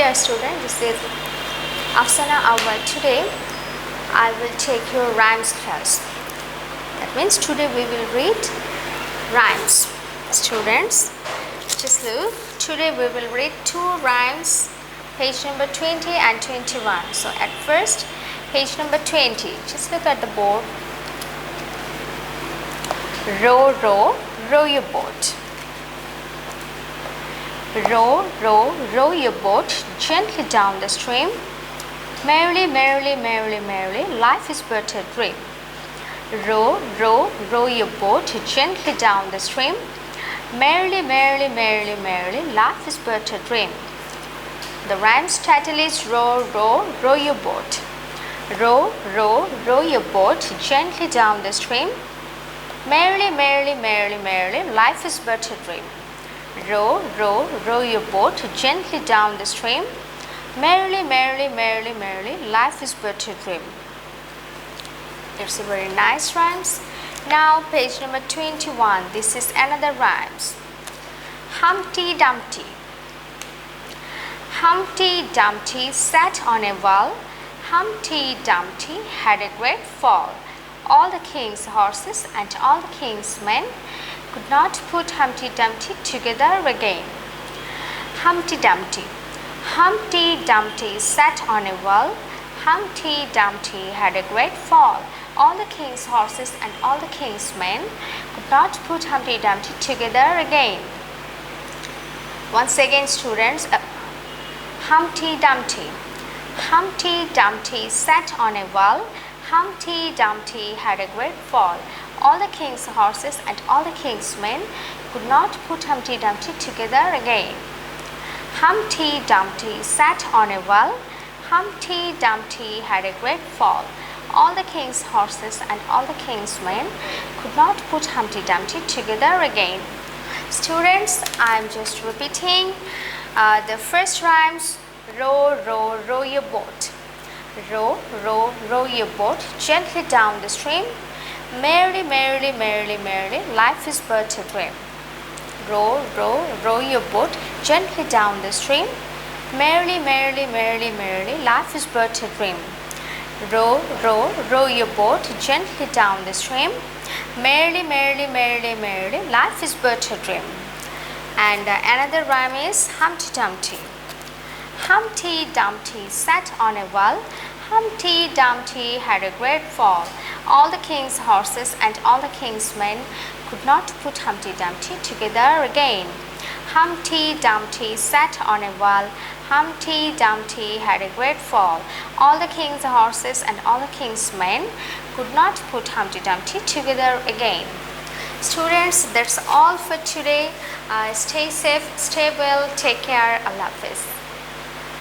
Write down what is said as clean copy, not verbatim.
Dear student, this is Afsana Awal. Today I will take your rhymes class. That means today we will read rhymes. Students, just look. Today we will read two rhymes, page number 20 and 21. So at first, page number 20. Just look at the board. Row, row, row your boat. Row, row, row your boat gently down the stream. Merrily, merrily, merrily, merrily, life is but a dream. Row, row, row your boat gently down the stream. Merrily, merrily, merrily, merrily, life is but a dream. The rhyme's title is Row, row, row your boat. Row, row, row your boat gently down the stream. Merrily, merrily, merrily, merrily, life is but a dream. Row, row, row your boat gently down the stream. Merrily, merrily, merrily, merrily, life is but a dream. It's a very nice rhymes. Now page number 21. This is another rhymes. Humpty Dumpty. Humpty Dumpty sat on a wall. Humpty Dumpty had a great fall. All the king's horses and all the king's men could not put Humpty Dumpty together again. Humpty Dumpty. Humpty Dumpty sat on a wall. Humpty Dumpty had a great fall. All the king's horses and all the king's men could not put Humpty Dumpty together again. Once again, students, Humpty Dumpty. Humpty Dumpty sat on a wall. Humpty Dumpty had a great fall. All the king's horses and all the king's men could not put Humpty Dumpty together again. Humpty Dumpty sat on a wall. Humpty Dumpty had a great fall. All the king's horses and all the king's men could not put Humpty Dumpty together again. Students, I am just repeating the first rhymes. Row, row, row your boat. Row, row, row your boat gently down the stream. Merrily, merrily, merrily, merrily, life is but a dream. Row, row, row your boat gently down the stream. Merrily, merrily, merrily, merrily, life is but a dream. Row, row, row your boat gently down the stream. Merrily, merrily, merrily, merrily, life is but a dream. And another rhyme is Humpty Dumpty. Humpty Dumpty sat on a wall. Humpty Dumpty had a great fall. All the king's horses and all the king's men could not put Humpty Dumpty together again. Humpty Dumpty sat on a wall. Humpty Dumpty had a great fall. All the king's horses and all the king's men could not put Humpty Dumpty together again. Students, that's all for today. Stay safe, stay well, take care. Allah Hafiz.